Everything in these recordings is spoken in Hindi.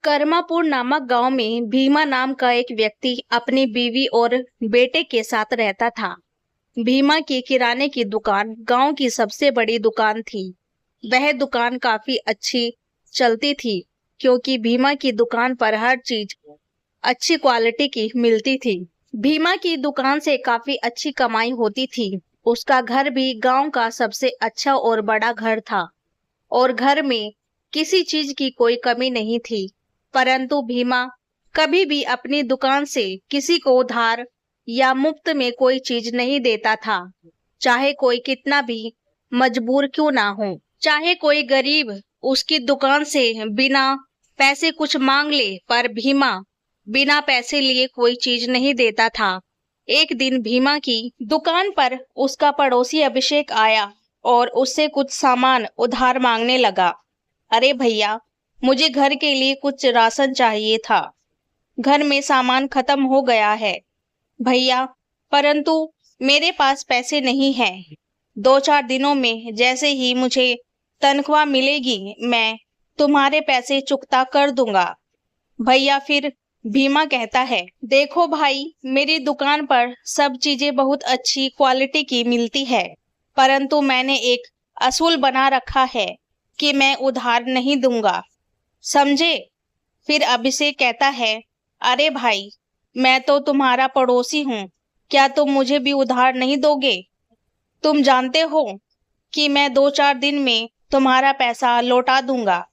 कर्मापुर नामक गांव में भीमा नाम का एक व्यक्ति अपनी बीवी और बेटे के साथ रहता था। भीमा की किराने की दुकान गांव की सबसे बड़ी दुकान थी। वह दुकान काफी अच्छी चलती थी क्योंकि भीमा की दुकान पर हर चीज अच्छी क्वालिटी की मिलती थी। भीमा की दुकान से काफी अच्छी कमाई होती थी। उसका घर भी गांव का सबसे अच्छा और बड़ा घर था और घर में किसी चीज की कोई कमी नहीं थी। परंतु भीमा कभी भी अपनी दुकान से किसी को उधार या मुफ्त में कोई चीज नहीं देता था, चाहे कोई कितना भी मजबूर क्यों ना हो। चाहे कोई गरीब उसकी दुकान से बिना पैसे कुछ मांग ले, पर भीमा बिना पैसे लिए कोई चीज नहीं देता था। एक दिन भीमा की दुकान पर उसका पड़ोसी अभिषेक आया और उससे कुछ सामान उधार मांगने लगा। अरे भैया, मुझे घर के लिए कुछ राशन चाहिए था। घर में सामान खत्म हो गया है भैया, परंतु मेरे पास पैसे नहीं है। 2-4 दिनों में जैसे ही मुझे तनख्वाह मिलेगी, मैं तुम्हारे पैसे चुकता कर दूंगा। भैया फिर भीमा कहता है, देखो भाई, मेरी दुकान पर सब चीजें बहुत अच्छी क्वालिटी की मिलती है, परंतु मैंने एक असूल बना रखा है कि मैं उधार नहीं दूंगा, समझे। फिर अभिषेक कहता है, अरे भाई, मैं तो तुम्हारा पड़ोसी हूँ, क्या तुम मुझे भी उधार नहीं दोगे? तुम जानते हो कि मैं 2-4 दिन में तुम्हारा पैसा लौटा दूंगा।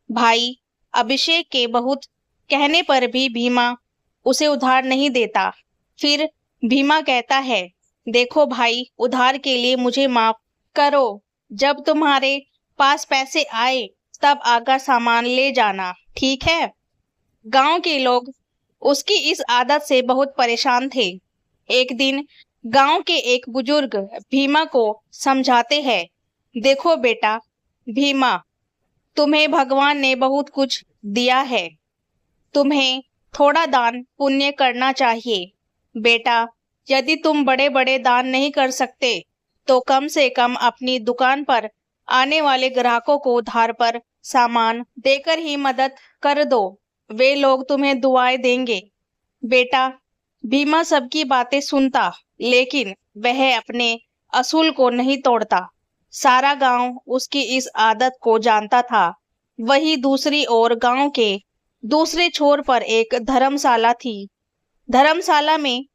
भाई अभिषेक के बहुत कहने पर भी भीमा उसे उधार नहीं देता। फिर भीमा कहता है, देखो भाई, उधार के लिए मुझे माफ करो। जब तुम्हारे पास पैसे आए तब आकर सामान ले जाना, ठीक है। गांव के लोग उसकी इस आदत से बहुत परेशान थे। एक दिन गांव के एक बुजुर्ग भीमा को समझाते हैं, देखो बेटा भीमा, तुम्हें भगवान ने बहुत कुछ दिया है, तुम्हें थोड़ा दान पुण्य करना चाहिए। बेटा, यदि तुम बड़े बड़े दान नहीं कर सकते तो कम से कम अपनी दुकान पर आने वाले ग्राहकों को उधार पर सामान देकर ही मदद कर दो, वे लोग तुम्हें दुआएं देंगे। बेटा भीमा सबकी बातें सुनता, लेकिन वह अपने असूल को नहीं तोड़ता। सारा गांव उसकी इस आदत को जानता था। वही दूसरी ओर गांव के दूसरे छोर पर एक धर्मशाला थी। धर्मशाला में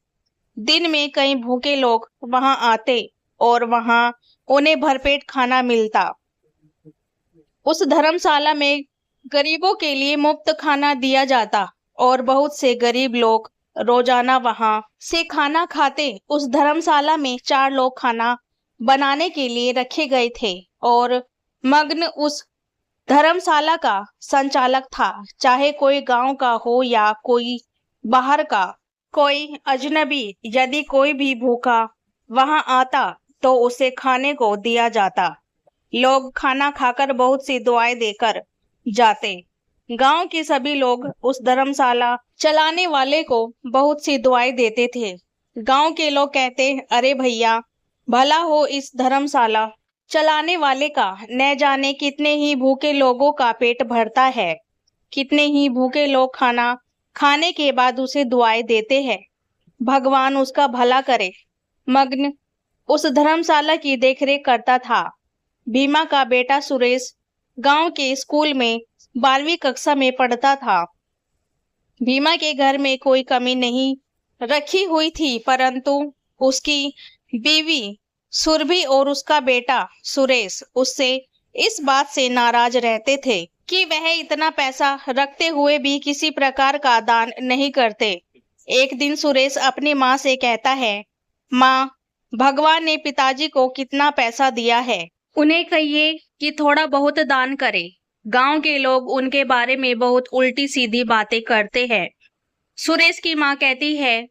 दिन में कई भूखे लोग वहां आते और वहां उन्हें भरपेट खाना मिलता। उस धर्मशाला में गरीबों के लिए मुफ्त खाना दिया जाता और बहुत से गरीब लोग रोजाना वहां से खाना खाते। उस धर्मशाला में 4 लोग खाना बनाने के लिए रखे गए थे और मग्न उस धर्मशाला का संचालक था। चाहे कोई गांव का हो या कोई बाहर का, कोई अजनबी, यदि कोई भी भूखा वहां आता तो उसे खाने को दिया जाता। लोग खाना खाकर बहुत सी दुआएं देकर जाते। गांव के सभी लोग उस धर्मशाला चलाने वाले को बहुत सी दुआएं देते थे। गांव के लोग कहते, अरे भैया, भला हो इस धर्मशाला चलाने वाले का, न जाने कितने ही भूखे लोगों का पेट भरता है, कितने ही भूखे लोग खाना खाने के बाद उसे दुआएं देते हैं, भगवान उसका भला करे। मग्न उस धर्मशाला की देखरेख करता था। भीमा का बेटा सुरेश गांव के स्कूल में 12वीं कक्षा में पढ़ता था। भीमा के घर में कोई कमी नहीं रखी हुई थी, परंतु उसकी बीवी सुरभि और उसका बेटा सुरेश उससे इस बात से नाराज रहते थे कि वह इतना पैसा रखते हुए भी किसी प्रकार का दान नहीं करते। एक दिन सुरेश अपनी माँ से कहता है, माँ, भगवान ने पिताजी को कितना पैसा दिया है, उन्हें कहिए कि थोड़ा बहुत दान करे। गांव के लोग उनके बारे में बहुत उल्टी सीधी बातें करते हैं। सुरेश की माँ कहती है,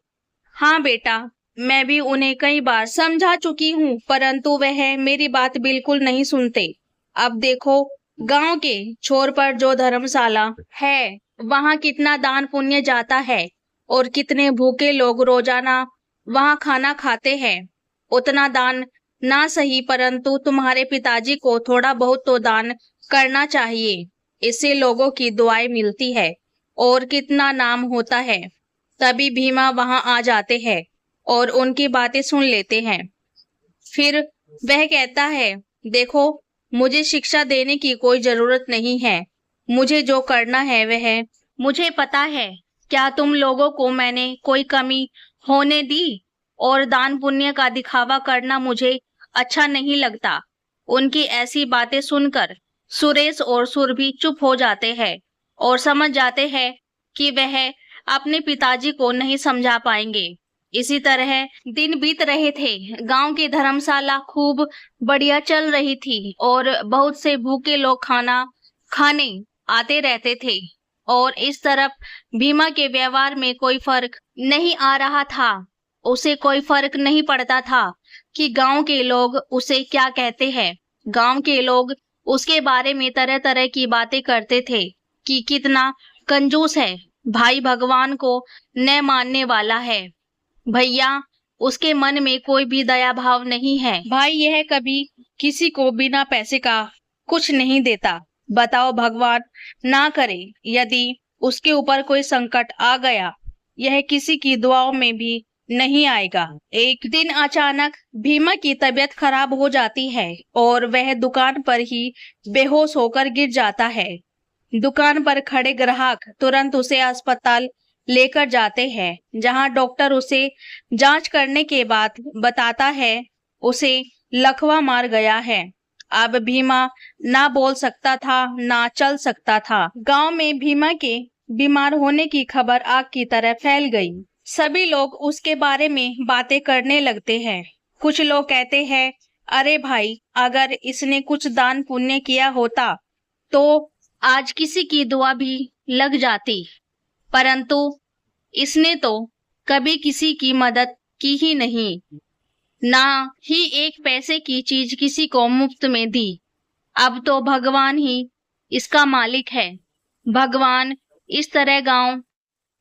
हाँ बेटा, मैं भी उन्हें कई बार समझा चुकी हूँ, परंतु वह मेरी बात बिल्कुल नहीं सुनते। अब देखो, गांव के छोर पर जो धर्मशाला है वहाँ कितना दान पुण्य जाता है और कितने भूखे लोग रोजाना वहाँ खाना खाते हैं। उतना दान ना सही, परंतु तुम्हारे पिताजी को थोड़ा बहुत तो दान करना चाहिए, इससे लोगों की दुआएं मिलती है। और कितना नाम होता है। तभी भीमा वहां आ जाते हैं और उनकी बातें सुन लेते हैं। फिर वह कहता है, देखो, मुझे शिक्षा देने की कोई जरूरत नहीं है। मुझे जो करना है वह मुझे पता है। क्या तुम लोगों को मैंने कोई कमी होने दी? और दान पुण्य का दिखावा करना मुझे अच्छा नहीं लगता। उनकी ऐसी बातें सुनकर सुरेश और सुरभि चुप हो जाते हैं और समझ जाते हैं कि वह अपने पिताजी को नहीं समझा पाएंगे। इसी तरह दिन बीत रहे थे। गांव की धर्मशाला खूब बढ़िया चल रही थी और बहुत से भूखे लोग खाना खाने आते रहते थे। और इस तरफ भीमा के व्यवहार में कोई फर्क नहीं आ रहा था। उसे कोई फर्क नहीं पड़ता था कि गांव के लोग उसे क्या कहते हैं। गांव के लोग उसके बारे में तरह तरह की बातें करते थे कि कितना कंजूस है, भाई भगवान को न मानने वाला है, भैया उसके मन में कोई भी दया भाव नहीं है, भाई यह कभी किसी को बिना पैसे का कुछ नहीं देता। बताओ, भगवान ना करे यदि उसके ऊपर कोई संकट आ गया, यह किसी की दुआओं में भी नहीं आएगा। एक दिन अचानक भीमा की तबीयत खराब हो जाती है और वह दुकान पर ही बेहोश होकर गिर जाता है। दुकान पर खड़े ग्राहक तुरंत उसे अस्पताल लेकर जाते हैं, जहां डॉक्टर उसे जांच करने के बाद बताता है उसे लकवा मार गया है। अब भीमा ना बोल सकता था, ना चल सकता था। गांव में भीमा के बीमार होने की खबर आग की तरह फैल गई। सभी लोग उसके बारे में बातें करने लगते हैं। कुछ लोग कहते हैं, अरे भाई, अगर इसने कुछ दान पुण्य किया होता तो आज किसी की दुआ भी लग जाती, परंतु इसने तो कभी किसी की मदद की ही नहीं, ना ही एक पैसे की चीज किसी को मुफ्त में दी। अब तो भगवान ही इसका मालिक है। भगवान, इस तरह गांव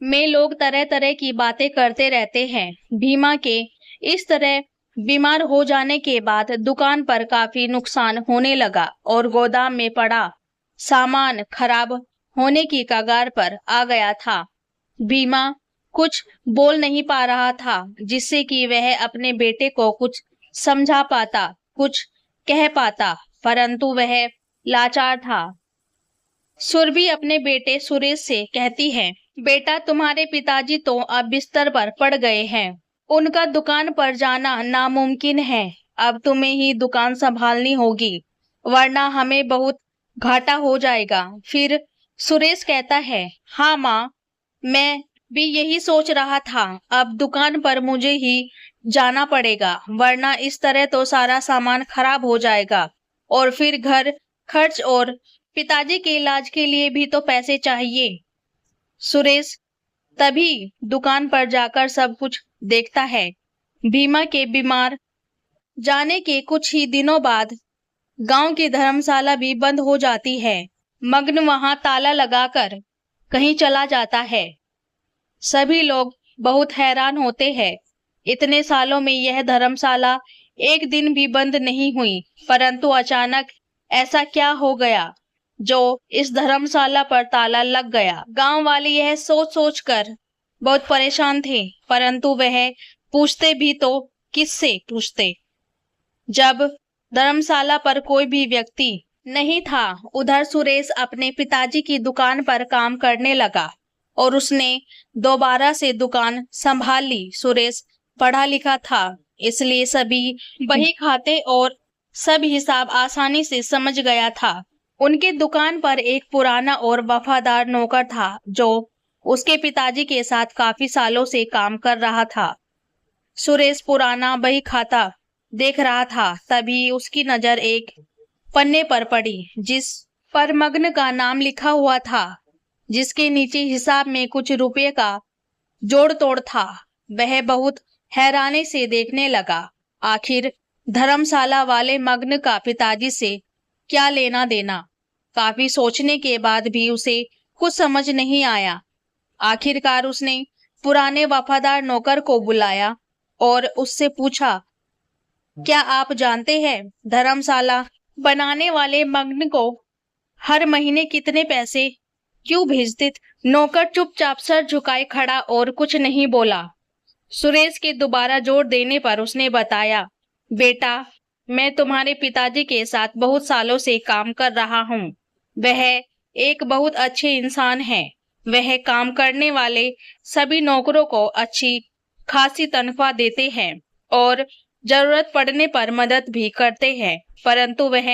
में लोग तरह तरह की बातें करते रहते हैं। भीमा के इस तरह बीमार हो जाने के बाद दुकान पर काफी नुकसान होने लगा और गोदाम में पड़ा सामान खराब होने की कगार पर आ गया था। भीमा कुछ बोल नहीं पा रहा था, जिससे कि वह अपने बेटे को कुछ समझा पाता, कुछ कह पाता, परंतु वह लाचार था। सुरभि अपने बेटे सुरेश से कहती है, बेटा, तुम्हारे पिताजी तो अब बिस्तर पर पड़ गए हैं। उनका दुकान पर जाना नामुमकिन है। अब तुम्हें ही दुकान संभालनी होगी, वरना हमें बहुत घाटा हो जाएगा। फिर सुरेश कहता है, हाँ माँ, मैं भी यही सोच रहा था। अब दुकान पर मुझे ही जाना पड़ेगा, वरना इस तरह तो सारा सामान खराब हो जाएगा और फिर घर खर्च और पिताजी के इलाज के लिए भी तो पैसे चाहिए। सुरेश तभी दुकान पर जाकर सब कुछ देखता है। भीमा के बीमार जाने के कुछ ही दिनों बाद गांव की धर्मशाला भी बंद हो जाती है। मग्न वहां ताला लगाकर कहीं चला जाता है। सभी लोग बहुत हैरान होते हैं। इतने सालों में यह धर्मशाला एक दिन भी बंद नहीं हुई, परंतु अचानक ऐसा क्या हो गया जो इस धर्मशाला पर ताला लग गया। गांव वाले यह सोच सोच कर बहुत परेशान थे, परंतु वह पूछते भी तो किससे पूछते, जब धर्मशाला पर कोई भी व्यक्ति नहीं था। उधर सुरेश अपने पिताजी की दुकान पर काम करने लगा और उसने दोबारा से दुकान संभाल ली। सुरेश पढ़ा लिखा था, इसलिए सभी बही खाते और सब हिसाब आसानी से समझ गया था। उनके दुकान पर एक पुराना और वफादार नौकर था जो उसके पिताजी के साथ काफी सालों से काम कर रहा था। सुरेश पुराना बही खाता देख रहा था, तभी उसकी नजर एक पन्ने पर पड़ी जिस पर मग्न का नाम लिखा हुआ था, जिसके नीचे हिसाब में कुछ रुपए का जोड़ तोड़ था। वह बहुत हैरानी से देखने लगा। आखिर धर्मशाला वाले मग्न का पिताजी से क्या लेना देना। काफी सोचने के बाद भी उसे कुछ समझ नहीं आया। आखिरकार उसने पुराने वफादार नौकर को बुलाया और उससे पूछा, क्या आप जानते हैं धर्मशाला बनाने वाले मग्न को हर महीने कितने पैसे क्यों भेजते? नौकर चुपचाप सर झुकाए खड़ा और कुछ नहीं बोला। सुरेश के दोबारा जोर देने पर उसने बताया, बेटा, मैं तुम्हारे पिताजी के साथ बहुत सालों से काम कर रहा हूँ। वह एक बहुत अच्छे इंसान हैं। वह काम करने वाले सभी नौकरों को अच्छी खासी तनख्वाह देते हैं और जरूरत पड़ने पर मदद भी करते हैं, परंतु वह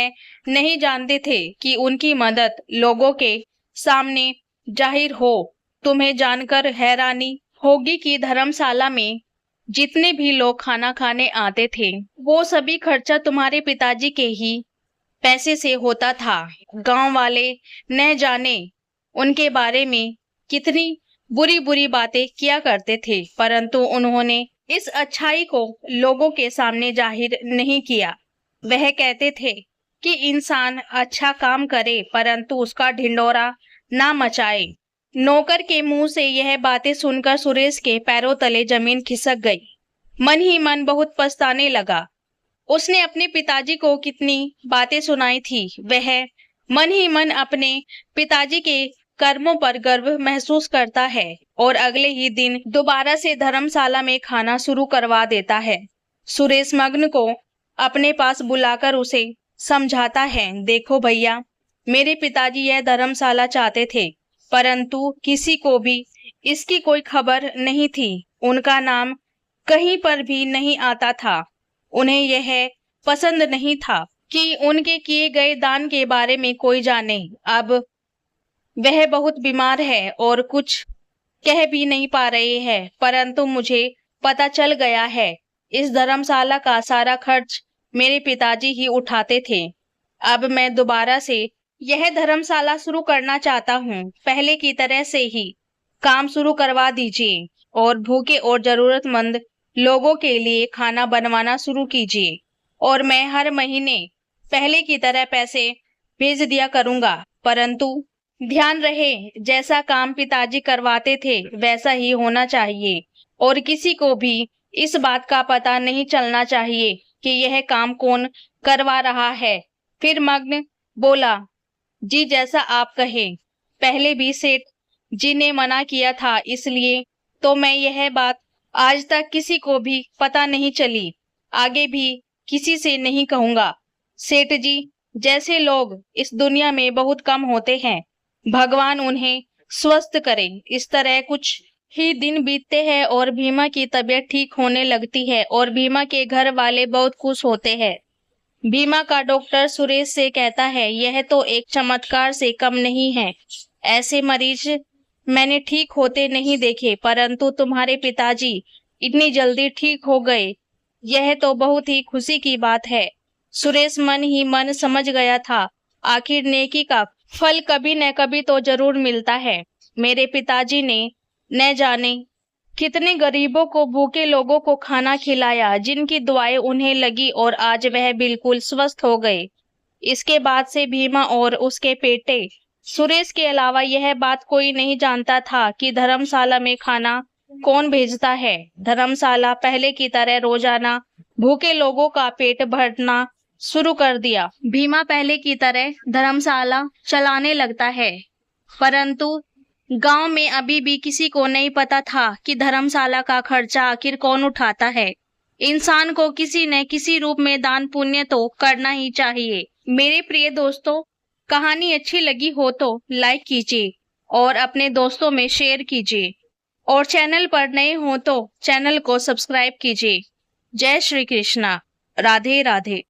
नहीं जानते थे कि उनकी मदद लोगों के सामने जाहिर हो। तुम्हें जानकर हैरानी होगी कि धर्मशाला में जितने भी लोग खाना खाने आते थे, वो सभी खर्चा तुम्हारे पिताजी के ही पैसे से होता था। गांव वाले न जाने उनके बारे में कितनी बुरी बुरी बातें किया करते थे, परंतु उन्होंने इस अच्छाई को लोगों के सामने जाहिर नहीं किया। वह कहते थे कि इंसान अच्छा काम करे परंतु उसका ढिंढोरा ना मचाए। नौकर के मुंह से यह बातें सुनकर सुरेश के पैरों तले जमीन खिसक गई। मन ही मन बहुत पछताने लगा। उसने अपने पिताजी को कितनी बातें सुनाई थी। वह मन ही मन अपने पिताजी के कर्मों पर गर्व महसूस करता है और अगले ही दिन दोबारा से धर्मशाला में खाना शुरू करवा देता है। सुरेश मग्न को अपने पास बुलाकर उसे समझाता है, देखो भैया, मेरे पिताजी यह धर्मशाला चाहते थे, परंतु किसी को भी इसकी कोई खबर नहीं थी। उनका नाम कहीं पर भी नहीं आता था। उन्हें यह पसंद नहीं था कि उनके किए गए दान के बारे में कोई जाने। अब वह बहुत बीमार है और कुछ कह भी नहीं पा रहे हैं, परंतु मुझे पता चल गया है इस धर्मशाला का सारा खर्च मेरे पिताजी ही उठाते थे। अब मैं दोबारा से यह धर्मशाला शुरू करना चाहता हूँ। पहले की तरह से ही काम शुरू करवा दीजिए और भूखे और जरूरतमंद लोगों के लिए खाना बनवाना शुरू कीजिए और मैं हर महीने पहले की तरह पैसे भेज दिया करूंगा, परंतु ध्यान रहे जैसा काम पिताजी करवाते थे वैसा ही होना चाहिए और किसी को भी इस बात का पता नहीं चलना चाहिए कि यह काम कौन करवा रहा है। फिर मग्न बोला, जी जैसा आप कहे। पहले भी सेठ जी ने मना किया था, इसलिए तो मैं यह बात आज तक किसी को भी पता नहीं चली, आगे भी किसी से नहीं कहूंगा। सेठ जी जैसे लोग इस दुनिया में बहुत कम होते हैं, भगवान उन्हें स्वस्थ करे। इस तरह कुछ ही दिन बीतते हैं और भीमा की तबीयत ठीक होने लगती है और भीमा के घर वाले बहुत खुश होते हैं। भीमा का डॉक्टर सुरेश से कहता है, यह तो एक चमत्कार से कम नहीं है। ऐसे मरीज मैंने ठीक होते नहीं देखे, परंतु तुम्हारे पिताजी इतनी जल्दी ठीक हो गए, यह तो बहुत ही खुशी की बात है। सुरेश मन ही मन समझ गया था, आखिर नेकी का फल कभी न कभी तो जरूर मिलता है। मेरे पिताजी ने न जाने कितने गरीबों को, भूखे लोगों को खाना खिलाया, जिनकी दुआएं उन्हें लगी और आज वह बिल्कुल स्वस्थ हो गए। इसके बाद से भीमा और उसके बेटे सुरेश के अलावा यह बात कोई नहीं जानता था कि धर्मशाला में खाना कौन भेजता है। धर्मशाला पहले की तरह रोजाना भूखे लोगों का पेट भरना शुरू कर दिया। भीमा पहले की तरह धर्मशाला चलाने लगता है, परंतु गांव में अभी भी किसी को नहीं पता था कि धर्मशाला का खर्चा आखिर कौन उठाता है। इंसान को किसी न किसी रूप में दान पुण्य तो करना ही चाहिए। मेरे प्रिय दोस्तों, कहानी अच्छी लगी हो तो लाइक कीजिए और अपने दोस्तों में शेयर कीजिए और चैनल पर नए हो तो चैनल को सब्सक्राइब कीजिए। जय श्री कृष्णा। राधे राधे।